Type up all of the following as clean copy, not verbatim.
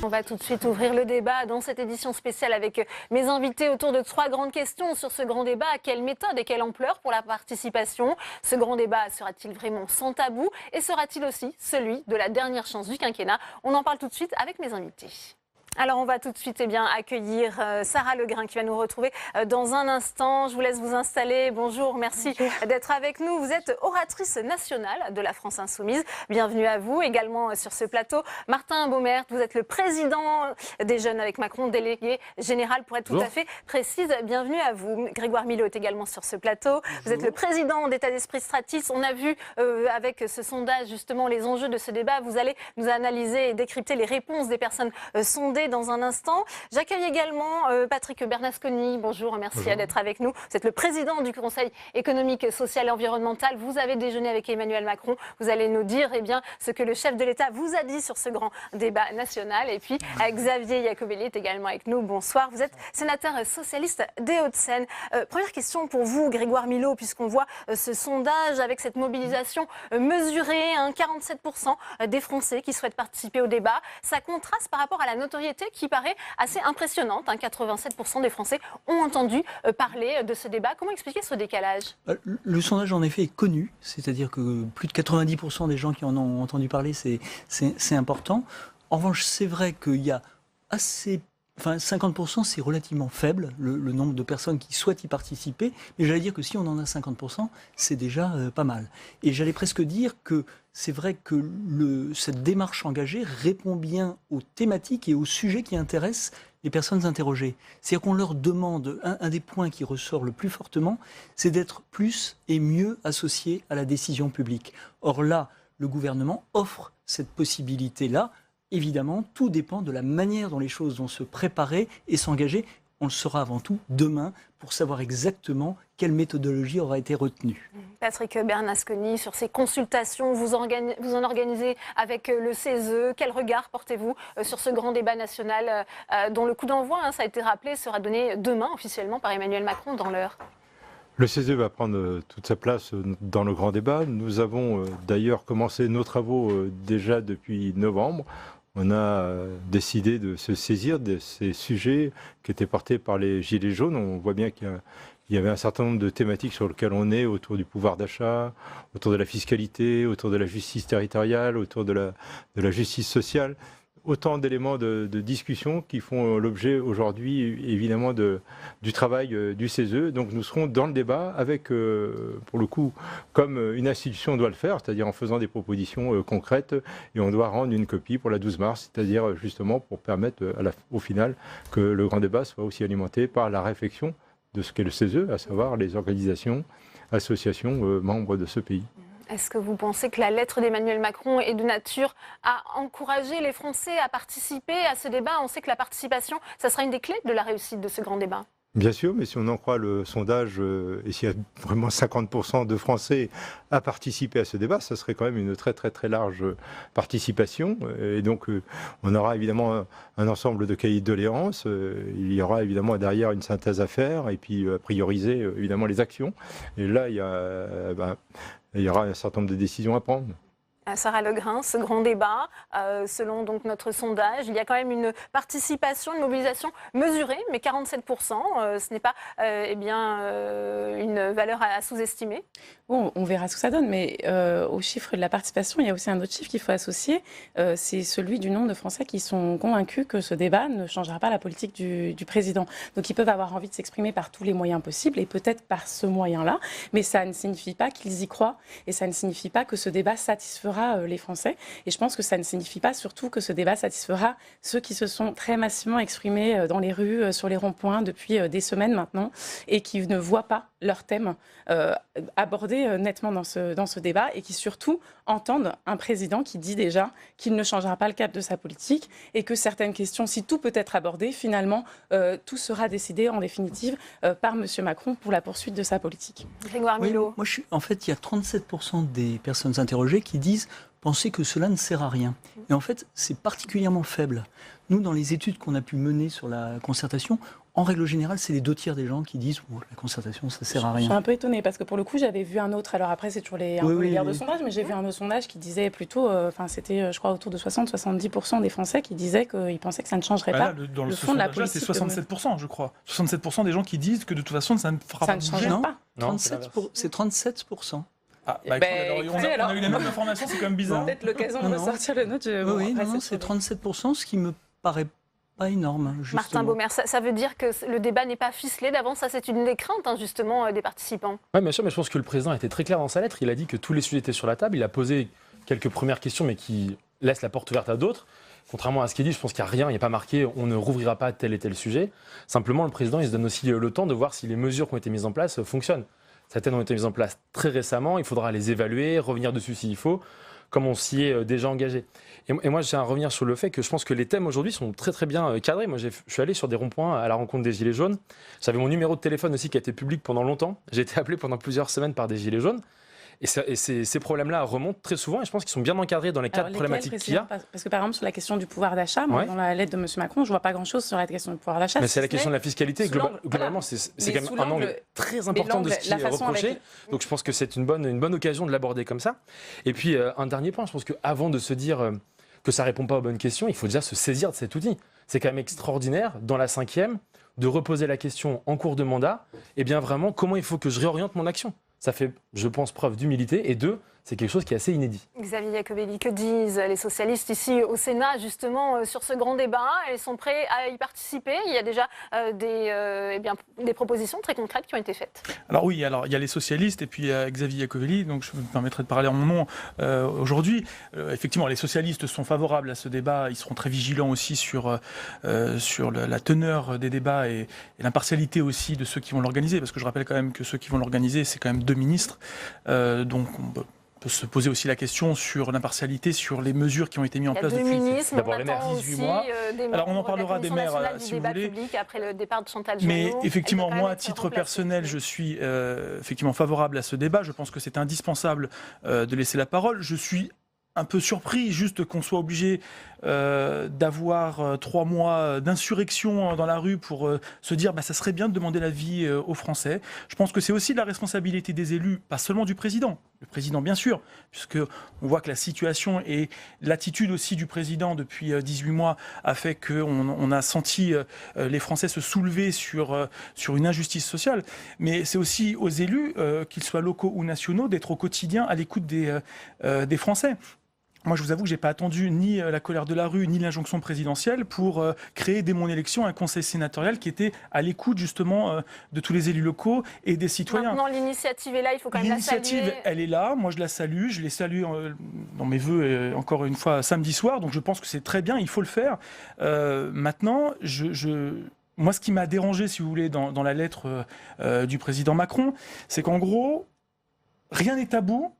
On va tout de suite ouvrir le débat dans cette édition spéciale avec mes invités autour de 3 grandes questions sur ce grand débat. Quelle méthode et quelle ampleur pour la participation? Ce grand débat sera-t-il vraiment sans tabou? Et sera-t-il aussi celui de la dernière chance du quinquennat? On en parle tout de suite avec mes invités. Alors on va tout de suite accueillir Sarah Legrin qui va nous retrouver dans un instant. Je vous laisse vous installer. Bonjour, merci d'être avec nous. Vous êtes oratrice nationale de la France Insoumise. Bienvenue à vous. Également sur ce plateau, Martin Baumert, vous êtes le président des Jeunes avec Macron, délégué général pour être tout à fait précise. Bienvenue à vous. Grégoire Milot est également sur ce plateau. Vous êtes le président d'État d'Esprit Stratis. On a vu avec ce sondage justement les enjeux de ce débat. Vous allez nous analyser et décrypter les réponses des personnes sondées dans un instant. J'accueille également Patrick Bernasconi. Bonjour, merci d'être avec nous. Vous êtes le président du Conseil économique, social et environnemental. Vous avez déjeuné avec Emmanuel Macron. Vous allez nous dire ce que le chef de l'État vous a dit sur ce grand débat national. Et puis Xavier Iacovelli est également avec nous. Bonsoir. Vous êtes sénateur socialiste des Hauts-de-Seine. Première question pour vous, Grégoire Milot, puisqu'on voit ce sondage avec cette mobilisation mesurée, 47% des Français qui souhaitent participer au débat. Ça contraste par rapport à la notoriété qui paraît assez impressionnante. 87% des Français ont entendu parler de ce débat. Comment expliquer ce décalage? Le sondage, en effet, est connu. C'est-à-dire que plus de 90% des gens qui en ont entendu parler, c'est important. En revanche, c'est vrai qu'il y a assez... 50%, c'est relativement faible, le nombre de personnes qui souhaitent y participer. Mais j'allais dire que si on en a 50%, c'est déjà pas mal. Et j'allais presque dire que c'est vrai que cette démarche engagée répond bien aux thématiques et aux sujets qui intéressent les personnes interrogées. C'est-à-dire qu'on leur demande, un des points qui ressort le plus fortement, c'est d'être plus et mieux associés à la décision publique. Or là, le gouvernement offre cette possibilité-là. Évidemment, tout dépend de la manière dont les choses vont se préparer et s'engager. On le saura avant tout demain pour savoir exactement quelle méthodologie aura été retenue. Patrick Bernasconi, sur ces consultations, vous en organisez avec le CESE. Quel regard portez-vous sur ce grand débat national dont le coup d'envoi, ça a été rappelé, sera donné demain officiellement par Emmanuel Macron dans l'heure? Le CESE va prendre toute sa place dans le grand débat. Nous avons d'ailleurs commencé nos travaux déjà depuis novembre. On a décidé de se saisir de ces sujets qui étaient portés par les Gilets jaunes. On voit bien qu'il y avait un certain nombre de thématiques sur lesquelles on est, autour du pouvoir d'achat, autour de la fiscalité, autour de la justice territoriale, autour de la justice sociale. Autant d'éléments de discussion qui font l'objet aujourd'hui, évidemment, du travail du CESE. Donc nous serons dans le débat avec, pour le coup, comme une institution doit le faire, c'est-à-dire en faisant des propositions concrètes, et on doit rendre une copie pour la 12 mars, c'est-à-dire justement pour permettre au final que le grand débat soit aussi alimenté par la réflexion de ce qu'est le CESE, à savoir les organisations, associations membres de ce pays. Est-ce que vous pensez que la lettre d'Emmanuel Macron est de nature à encourager les Français à participer à ce débat? On sait que la participation, ça sera une des clés de la réussite de ce grand débat. Bien sûr, mais si on en croit le sondage, et s'il y a vraiment 50% de Français à participer à ce débat, ça serait quand même une très très très large participation. Et donc on aura évidemment un ensemble de cahiers de doléances, il y aura évidemment derrière une synthèse à faire, et puis à prioriser évidemment les actions. Et là, il y aura un certain nombre de décisions à prendre. Sarah Legrin, ce grand débat, selon donc notre sondage, il y a quand même une participation, une mobilisation mesurée, mais 47%, ce n'est pas une valeur à sous-estimer. Bon, on verra ce que ça donne, mais au chiffre de la participation, il y a aussi un autre chiffre qu'il faut associer, c'est celui du nombre de Français qui sont convaincus que ce débat ne changera pas la politique du président. Donc ils peuvent avoir envie de s'exprimer par tous les moyens possibles, et peut-être par ce moyen-là, mais ça ne signifie pas qu'ils y croient, et ça ne signifie pas que ce débat satisfera les Français. Et je pense que ça ne signifie pas surtout que ce débat satisfera ceux qui se sont très massivement exprimés dans les rues, sur les ronds-points depuis des semaines maintenant, et qui ne voient pas leur thème abordé nettement dans ce débat, et qui surtout entendent un président qui dit déjà qu'il ne changera pas le cap de sa politique, et que certaines questions, si tout peut être abordé, finalement, tout sera décidé en définitive par M. Macron pour la poursuite de sa politique. Grégoire Milot. Oui, en fait, il y a 37% des personnes interrogées qui disent penser que cela ne sert à rien. Et en fait, c'est particulièrement faible. Nous, dans les études qu'on a pu mener sur la concertation, en règle générale, c'est les 2 tiers des gens qui disent la concertation, ça sert à Je suis rien. un peu étonnée parce que pour le coup, j'avais vu un autre. Alors après, c'est toujours les guerres de sondage, mais j'ai vu un autre sondage qui disait plutôt, c'était, je crois, autour de 60-70% des Français qui disaient qu'ils pensaient que ça ne changerait pas Dans le fond de la sondage-là, politique. c'est 67%, je crois. 67% des gens qui disent que de toute façon, ça ne fera Ça pas ne bouger. changerait Non. pas. Non, C'est 37%. Ah, Eh ben, alors, écoutez, on a eu les mêmes informations, c'est quand même bizarre. Peut-être l'occasion de Non, non. ressortir le nôtre. Oui, non, c'est 37%, ce qui me paraît pas énorme. Justement. Martin Baumer, ça veut dire que le débat n'est pas ficelé d'avance. Ça, c'est une des craintes, justement, des participants. Oui, bien sûr, mais je pense que le président était très clair dans sa lettre. Il a dit que tous les sujets étaient sur la table. Il a posé quelques premières questions, mais qui laissent la porte ouverte à d'autres. Contrairement à ce qu'il dit, je pense qu'il n'y a rien, il n'y a pas marqué on ne rouvrira pas tel et tel sujet. Simplement, le président, il se donne aussi le temps de voir si les mesures qui ont été mises en place fonctionnent. Certaines ont été mises en place très récemment, il faudra les évaluer, revenir dessus s'il faut, comme on s'y est déjà engagé. Et moi, je tiens à revenir sur le fait que je pense que les thèmes aujourd'hui sont très très bien cadrés. Moi, je suis allé sur des ronds-points à la rencontre des Gilets jaunes. J'avais mon numéro de téléphone aussi qui a été public pendant longtemps. J'ai été appelé pendant plusieurs semaines par des Gilets jaunes. Et ces problèmes-là remontent très souvent et je pense qu'ils sont bien encadrés dans les quatre problématiques qu'il y a. Parce que par exemple, sur la question du pouvoir d'achat, moi, Ouais. dans la lettre de M. Macron, je ne vois pas grand-chose sur la question du pouvoir d'achat. Mais c'est la question de la fiscalité. sous l'angle- Globalement, voilà. c'est quand Mais même un angle très important de ce qui est reproché. Donc je pense que c'est une bonne occasion de l'aborder comme ça. Et puis un dernier point, je pense qu'avant de se dire que ça ne répond pas aux bonnes questions, il faut déjà se saisir de cet outil. C'est quand même extraordinaire, dans la 5e, de reposer la question en cours de mandat, et bien vraiment, comment il faut que je réoriente mon action ? Ça fait, je pense, preuve d'humilité. Et 2, c'est quelque chose qui est assez inédit. Xavier Iacovelli, que disent les socialistes ici au Sénat, justement, sur ce grand débat? Ils sont prêts à y participer? Il y a déjà des propositions très concrètes qui ont été faites. Alors oui, il y a les socialistes et puis il y a Xavier Iacovelli, donc je me permettrai de parler en mon nom aujourd'hui. Effectivement, les socialistes sont favorables à ce débat. Ils seront très vigilants aussi sur la teneur des débats et l'impartialité aussi de ceux qui vont l'organiser, parce que je rappelle quand même que ceux qui vont l'organiser, c'est quand même 2 ministres. Donc on peut se poser aussi la question sur l'impartialité, sur les mesures qui ont été mises en place depuis. Il y a 2 ministres, mais on d'abord les maires, attend 18 aussi mois. des Alors, on en membres parlera de la des maires, Commission nationale si du vous débat voulez. public après le départ de Chantal Mais Joanneau. effectivement, Elle doit quand moi, à même être titre remplacée. personnel, je suis effectivement favorable à ce débat. Je pense que c'est indispensable de laisser la parole. Je suis un peu surpris juste qu'on soit obligé d'avoir 3 mois d'insurrection dans la rue pour se dire ça serait bien de demander l'avis aux Français. Je pense que c'est aussi de la responsabilité des élus, pas seulement du président. Le président, bien sûr, puisque on voit que la situation et l'attitude aussi du président depuis 18 mois a fait qu'on a senti les Français se soulever sur une injustice sociale. Mais c'est aussi aux élus, qu'ils soient locaux ou nationaux, d'être au quotidien à l'écoute des Français. Moi, je vous avoue que je n'ai pas attendu ni la colère de la rue, ni l'injonction présidentielle pour créer dès mon élection un conseil sénatorial qui était à l'écoute justement de tous les élus locaux et des citoyens. Maintenant, l'initiative est là, il faut quand même la saluer. L'initiative, elle est là, moi je la salue, je l'ai saluée dans mes vœux encore une fois samedi soir, donc je pense que c'est très bien, il faut le faire. Maintenant, moi ce qui m'a dérangé, si vous voulez, dans la lettre du président Macron, c'est qu'en gros, rien n'est tabou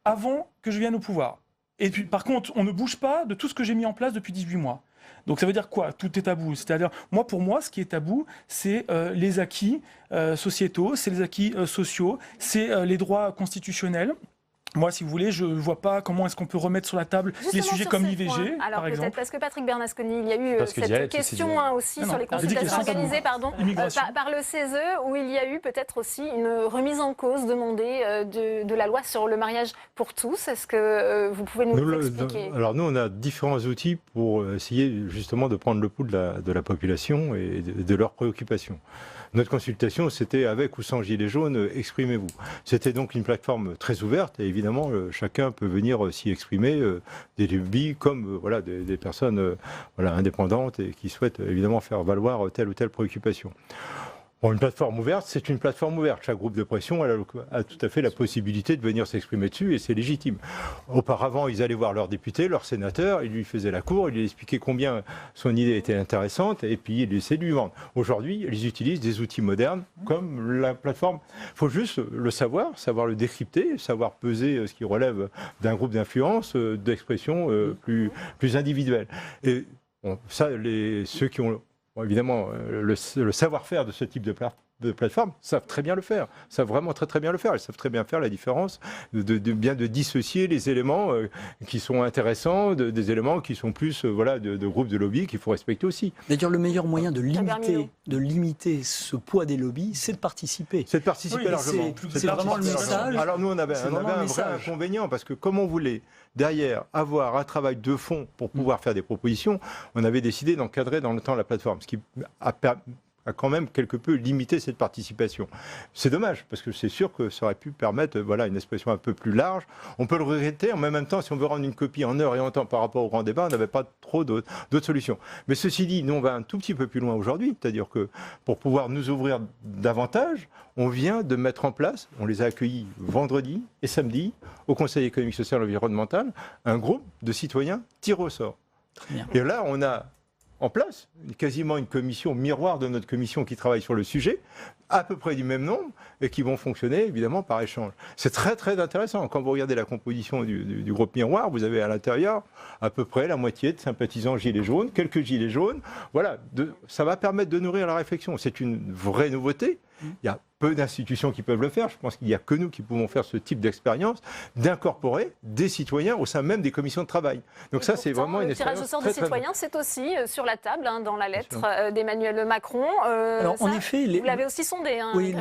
avant que je vienne au pouvoir. Et puis, par contre, on ne bouge pas de tout ce que j'ai mis en place depuis 18 mois. Donc ça veut dire quoi? Tout est tabou. C'est-à-dire, pour moi, ce qui est tabou, c'est les acquis sociétaux, c'est les acquis sociaux, c'est les droits constitutionnels. Moi, si vous voulez, je ne vois pas comment est-ce qu'on peut remettre sur la table les sujets comme l'IVG, Alors par exemple. parce que Patrick Bernasconi, il y a eu Parce que cette Dialect, question aussi Non, sur les non, j'ai dit qu'il y a consultations 100 organisées Immigration. par le CESE, où il y a eu peut-être aussi une remise en cause demandée de la loi sur le mariage pour tous. Est-ce que vous pouvez nous expliquer? Alors nous, on a différents outils pour essayer justement de prendre le pouls de la population et de leurs préoccupations. Notre consultation, c'était avec ou sans gilet jaune, exprimez-vous. C'était donc une plateforme très ouverte et évidemment, chacun peut venir s'y exprimer, des lobbies comme des personnes indépendantes et qui souhaitent évidemment faire valoir telle ou telle préoccupation. Bon, une plateforme ouverte, c'est une plateforme ouverte. Chaque groupe de pression a tout à fait la possibilité de venir s'exprimer dessus et c'est légitime. Auparavant, ils allaient voir leurs députés, leurs sénateurs, ils lui faisaient la cour, ils lui expliquaient combien son idée était intéressante et puis ils essaient de lui vendre. Aujourd'hui, ils utilisent des outils modernes comme la plateforme. Il faut juste le savoir le décrypter, savoir peser ce qui relève d'un groupe d'influence, d'expression plus individuelle. Et bon, ça, ceux qui ont évidemment le savoir-faire de ce type de de plateformes savent très bien le faire, savent vraiment très très bien le faire. Elles savent très bien faire la différence, de bien de dissocier les éléments qui sont intéressants des éléments qui sont plus de groupes de lobby qu'il faut respecter aussi. D'ailleurs, le meilleur moyen de limiter ce poids des lobbies, c'est de participer. C'est de participer largement. C'est vraiment le message. Alors nous, on avait un vrai message. inconvénient, parce que comme on voulait derrière avoir un travail de fond pour pouvoir faire des propositions, on avait décidé d'encadrer dans le temps la plateforme, ce qui a quand même quelque peu limité cette participation. C'est dommage, parce que c'est sûr que ça aurait pu permettre une expression un peu plus large. On peut le regretter, en même temps, si on veut rendre une copie en heure et en temps par rapport au grand débat, on n'avait pas trop d'autres solutions. Mais ceci dit, nous, on va un tout petit peu plus loin aujourd'hui, c'est-à-dire que pour pouvoir nous ouvrir davantage, on vient de mettre en place, on les a accueillis vendredi et samedi, au Conseil économique, social et environnemental, un groupe de citoyens tirés au sort. Et là, on a en place quasiment une commission miroir de notre commission qui travaille sur le sujet, à peu près du même nombre, et qui vont fonctionner évidemment par échange. C'est très très intéressant. Quand vous regardez la composition du groupe miroir, vous avez à l'intérieur à peu près la moitié de sympathisants gilets jaunes, quelques gilets jaunes. Voilà, ça va permettre de nourrir la réflexion. C'est une vraie nouveauté. Il y a peu d'institutions qui peuvent le faire. Je pense qu'il n'y a que nous qui pouvons faire ce type d'expérience, d'incorporer des citoyens au sein même des commissions de travail. Donc ça, c'est vraiment une expérience. Le tirage au sort des citoyens, c'est aussi sur la table, dans la lettre d'Emmanuel Macron. Alors, en effet, vous l'avez aussi sondé. Oui,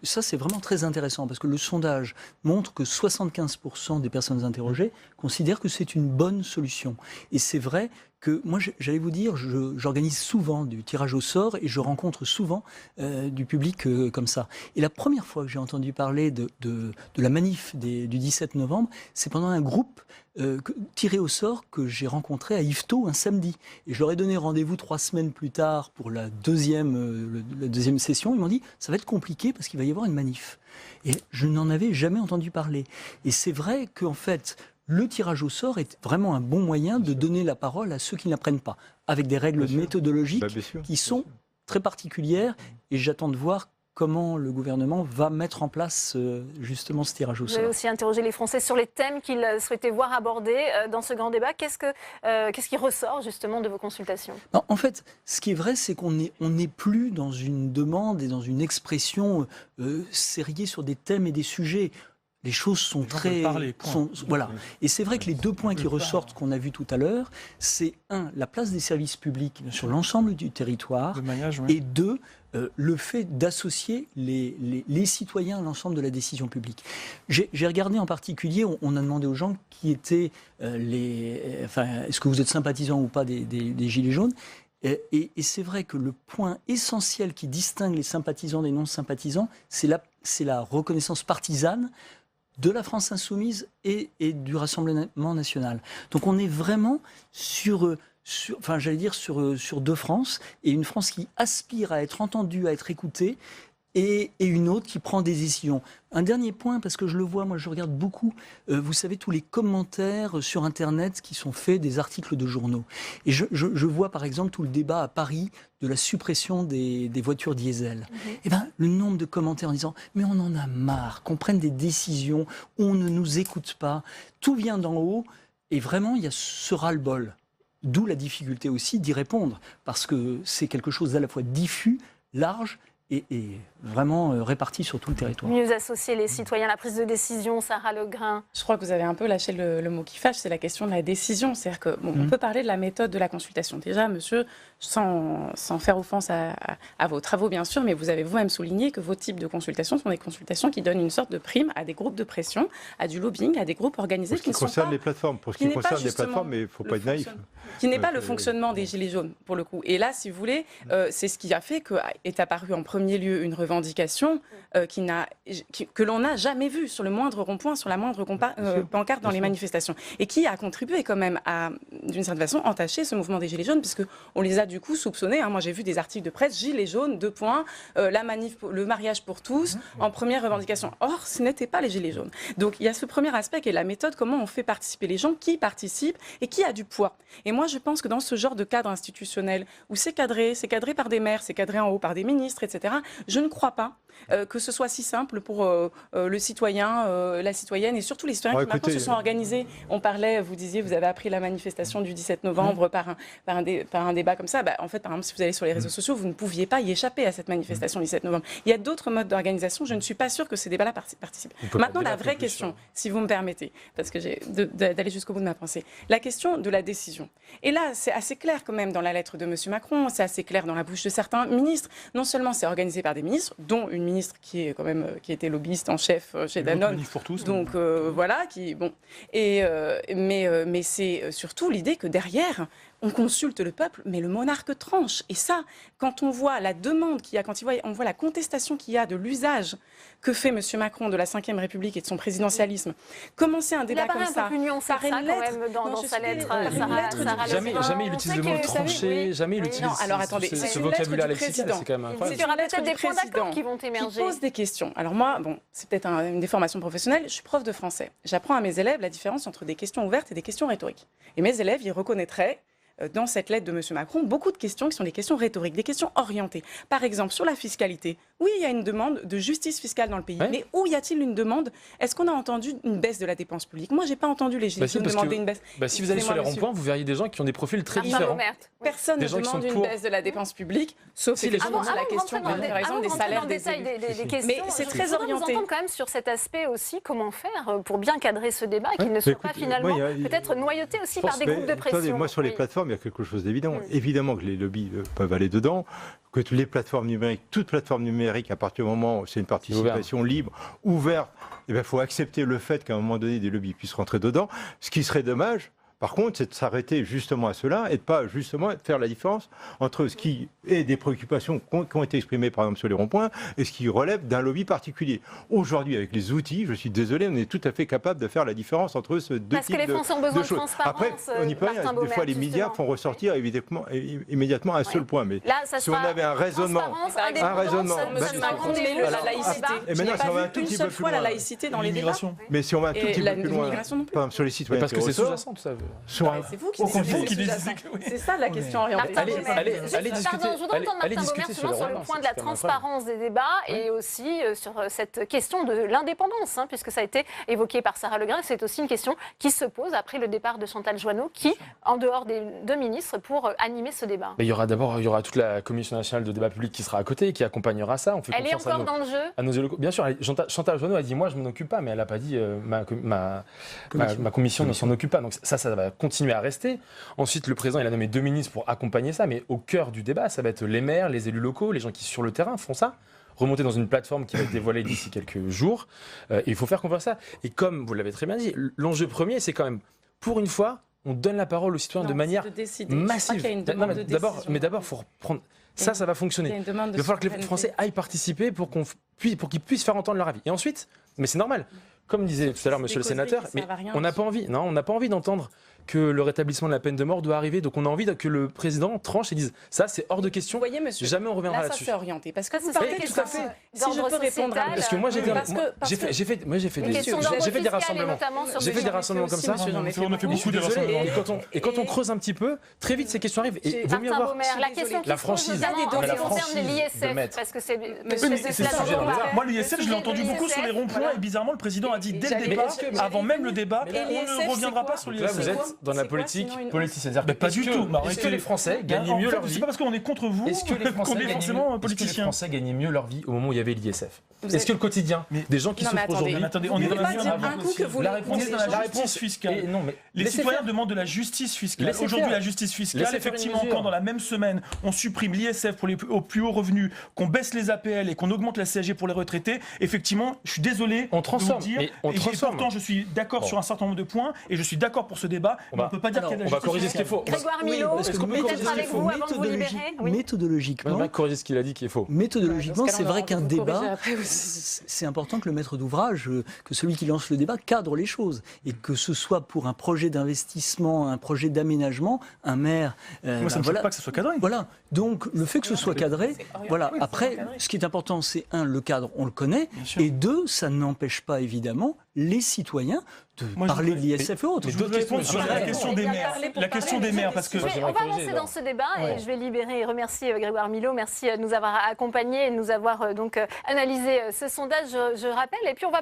ça, c'est vraiment très intéressant, parce que le sondage montre que 75% des personnes interrogées considèrent que c'est une bonne solution. Et c'est vrai que moi, j'allais vous dire, j'organise souvent du tirage au sort et je rencontre souvent du public comme ça. Et la première fois que j'ai entendu parler de la manif du 17 novembre, c'est pendant un groupe tiré au sort que j'ai rencontré à Yvetot un samedi. Et je leur ai donné rendez-vous 3 semaines plus tard pour la deuxième session. Ils m'ont dit, ça va être compliqué parce qu'il va y avoir une manif. Et je n'en avais jamais entendu parler. Et c'est vrai qu'en fait, le tirage au sort est vraiment un bon moyen de donner la parole à ceux qui ne l'apprennent pas, avec des règles méthodologiques qui sont très particulières. Et j'attends de voir comment le gouvernement va mettre en place justement ce tirage au sort. Vous avez aussi interrogé les Français sur les thèmes qu'ils souhaitaient voir abordés dans ce grand débat. Qu'est-ce qui ressort justement de vos consultations ? Non, en fait, ce qui est vrai, c'est qu'on n'est plus dans une demande et dans une expression serrée sur des thèmes et des sujets. Les choses sont voilà. Et c'est vrai que les 2 points qui ressortent qu'on a vus tout à l'heure, c'est 1, la place des services publics sur l'ensemble du territoire, et 2, le fait d'associer les citoyens à l'ensemble de la décision publique. J'ai regardé en particulier, on a demandé aux gens qui étaient est-ce que vous êtes sympathisant ou pas des Gilets jaunes ? Et c'est vrai que le point essentiel qui distingue les sympathisants des non-sympathisants, c'est la reconnaissance partisane de la France insoumise et du Rassemblement national. Donc on est vraiment sur 2 France, et une France qui aspire à être entendue, à être écoutée, et une autre qui prend des décisions. Un dernier point, parce que je le vois, moi je regarde beaucoup, vous savez, tous les commentaires sur Internet qui sont faits des articles de journaux. Et je vois par exemple tout le débat à Paris de la suppression des voitures diesel. Eh ben, le nombre de commentaires en disant « mais on en a marre, qu'on prenne des décisions, on ne nous écoute pas, tout vient d'en haut », et vraiment il y a ce ras-le-bol. D'où la difficulté aussi d'y répondre, parce que c'est quelque chose d'à la fois diffus, large, et vraiment répartis sur tout le territoire. Mieux associer les citoyens à la prise de décision, Sarah Legrain. Je crois que vous avez un peu lâché le mot qui fâche, c'est la question de la décision. C'est-à-dire que on peut parler de la méthode de la consultation. Déjà, monsieur, sans faire offense à vos travaux, bien sûr, mais vous avez vous-même souligné que vos types de consultations sont des consultations qui donnent une sorte de prime à des groupes de pression, à du lobbying, à des groupes organisés qui concernent les plateformes. Pour ce qui concerne les plateformes, mais il ne faut pas être naïf. Qui n'est pas le fonctionnement des Gilets jaunes, pour le coup. Et là, si vous voulez, c'est ce qui a fait qu'est apparu en premier lieu une revendication que l'on n'a jamais vue sur le moindre rond-point, sur la moindre pancarte dans les manifestations. Et qui a contribué quand même à, d'une certaine façon, entacher ce mouvement des Gilets jaunes, puisqu'on les a du coup soupçonnés. Moi, j'ai vu des articles de presse, Gilets jaunes, 2 points, le mariage pour tous, en première revendication. Or, ce n'était pas les Gilets jaunes. Donc, il y a ce premier aspect qui est la méthode, comment on fait participer les gens, qui participent et qui a du poids. Et moi, je pense que dans ce genre de cadre institutionnel, où c'est cadré par des maires, c'est cadré en haut par des ministres, etc., etc. Je ne crois pas que ce soit si simple pour le citoyen, la citoyenne et surtout les citoyens qui maintenant se sont organisés. On parlait, vous disiez, vous avez appris la manifestation du 17 novembre par un débat comme ça. En fait, par exemple, si vous allez sur les réseaux sociaux, vous ne pouviez pas y échapper à cette manifestation du 17 novembre. Il y a d'autres modes d'organisation. Je ne suis pas sûre que ces débats-là participent. Maintenant, la vraie question, si vous me permettez, parce que j'ai d'aller jusqu'au bout de ma pensée, la question de la décision. Et là, c'est assez clair quand même dans la lettre de M. Macron, c'est assez clair dans la bouche de certains ministres. Non seulement c'est organisé par des ministres, dont une ministre qui est quand même qui était lobbyiste en chef chez Danone. Pour tous, donc voilà, mais c'est surtout l'idée que derrière on consulte le peuple, mais le monarque tranche. Et ça, quand on voit la demande qu'il y a, on voit la contestation qu'il y a de l'usage que fait M. Macron de la Ve République et de son présidentialisme, commencer un débat comme ça... Il a un peu plus nuancé ça quand même dans sa lettre. Jamais il utilise le mot tranché, jamais il utilise alors attendez, ce vocabulaire lexical, c'est quand même incroyable. Il y aura peut-être des points d'accord qui vont émerger. Qui pose des questions. Alors moi, c'est peut-être une déformation professionnelle, je suis prof de français. J'apprends à mes élèves la différence entre des questions ouvertes et des questions rhétoriques. Et mes élèves, ils reconnaîtraient dans cette lettre de M. Macron, beaucoup de questions qui sont des questions rhétoriques, des questions orientées. Par exemple, sur la fiscalité, oui, il y a une demande de justice fiscale dans le pays, mais où y a-t-il une demande? Est-ce qu'on a entendu une baisse de la dépense publique? Moi, je n'ai pas entendu les gilets jaunes demander une baisse. Si vous allez sur les ronds-points, vous verriez des gens qui ont des profils très différents. Personne ne demande une baisse de la dépense publique, sauf si effectivement la question, par exemple, des salaires des élus. Mais c'est très orienté. Vous entendre quand même sur cet aspect aussi, comment faire pour bien cadrer ce débat, qu'il ne soit pas finalement peut-être noyauté aussi par des groupes de pression. Moi, sur les plateformes, il y a quelque chose d'évident. Évidemment que les lobbies peuvent aller dedans, que toutes les plateformes numériques, toute plateforme numérique, à partir du moment où c'est une participation libre, ouverte, il faut accepter le fait qu'à un moment donné, des lobbies puissent rentrer dedans. Ce qui serait dommage, par contre, c'est de s'arrêter justement à cela et de ne pas justement faire la différence entre ce qui est des préoccupations qui ont été exprimées par exemple sur les ronds-points et ce qui relève d'un lobby particulier. Aujourd'hui, avec les outils, je suis désolé, on est tout à fait capable de faire la différence entre ce deux types de choses. Parce que les Français ont besoin de transparence. Après, on y peut rien. Des fois, les médias font ressortir immédiatement un seul point. Mais là, si on avait un raisonnement, la laïcité. Et maintenant, si on va un tout petit peu plus loin, la laïcité dans les débats. Mais si on va un tout petit peu plus loin, par exemple sur les citoyens, parce que c'est sous-jacent tout ça. C'est vous qui décidez. C'est ça la question orientée. Allez discuter. Je voudrais entendre Martin Baumer sur le point de la transparence des débats et aussi sur cette question de l'indépendance, puisque ça a été évoqué par Sarah Legrin. C'est aussi une question qui se pose après le départ de Chantal Joanneau, qui, en dehors des deux ministres, pour animer ce débat. Mais il y aura toute la Commission nationale de débat public qui sera à côté, qui accompagnera ça. Elle est encore dans le jeu. À nos élus locaux. Bien sûr, Chantal Joanneau a dit moi je m'en occupe pas, mais elle n'a pas dit ma commission ne s'en occupe pas. Donc ça va continuer à rester. Ensuite, le président il a nommé 2 ministres pour accompagner ça, mais au cœur du débat, ça va être les maires, les élus locaux, les gens qui sur le terrain font ça. Remonter dans une plateforme qui va être dévoilée d'ici quelques jours. Et il faut faire confiance à ça. Et comme vous l'avez très bien dit, l'enjeu premier, c'est quand même, pour une fois, on donne la parole aux citoyens de manière massive. D'abord, il faut reprendre. Ça va fonctionner. Il va falloir que les Français aillent participer pour qu'ils puissent faire entendre leur avis. Et ensuite, mais c'est normal, comme disait tout à l'heure monsieur le sénateur, mais on n'a pas envie d'entendre que le rétablissement de la peine de mort doit arriver. Donc on a envie que le président tranche et dise ça c'est hors de question. Vous voyez, monsieur, jamais on reviendra là-dessus. Ça c'est orienté parce que vous parlez tout à fait. Si je peux répondre, parce que moi j'ai fait des rassemblements. J'ai fait des rassemblements comme ça. On a fait beaucoup de rassemblements. Et quand on creuse un petit peu, très vite ces questions arrivent. Et vaut mieux avoir la franchise. Concerne l'ISF parce que c'est moi l'ISF je l'ai entendu beaucoup sur les ronds-points et bizarrement le président a dit dès le départ, avant même le débat, on ne reviendra pas sur l'ISF. Vous êtes dans la politique politicienne. Pas du tout. Est-ce que les Français gagnaient mieux leur vie? C'est pas parce qu'on est contre vous qu'on est forcément politiciens. Est-ce que les Français gagnaient mieux leur vie au moment où il y avait l'ISF? Est-ce que le quotidien des gens qui souffrent aujourd'hui... Attendez, on est dans la justice fiscale. Les citoyens demandent de la justice fiscale. Aujourd'hui, la justice fiscale, effectivement, quand dans la même semaine, on supprime l'ISF pour les plus hauts revenus, qu'on baisse les APL et qu'on augmente la CSG pour les retraités, effectivement, je suis désolé de vous dire, et pourtant je suis d'accord sur un certain nombre de points, et je suis d'accord pour ce débat, mais on ne peut pas dire qu'il y a de la justice fiscale. Ce qui est faux. Grégoire Milot, peut-être avec vous avant de vous libérer. Méthodologiquement, corriger ce qu'il a dit qui est faux. Méthodologiquement, c'est vrai qu'un débat, c'est important que le maître d'ouvrage, que celui qui lance le débat, cadre les choses. Et que ce soit pour un projet d'investissement, un projet d'aménagement, un maire... Moi, ça ne me choque pas que ce soit cadré. Voilà. Donc, le fait que ce soit cadré, voilà. Après, ce qui est important, c'est 1, le cadre, on le connaît. Et 2, ça n'empêche pas, évidemment, les citoyens de Moi, je parler de voudrais- l'ISF et autres. Je voudrais répondre sur la question des maires. La question des maires, parce que... On va avancer dans ce débat et je vais libérer et remercier Grégoire Milot. Merci de nous avoir accompagnés et de nous avoir donc analysé ce sondage, je rappelle. Et puis on va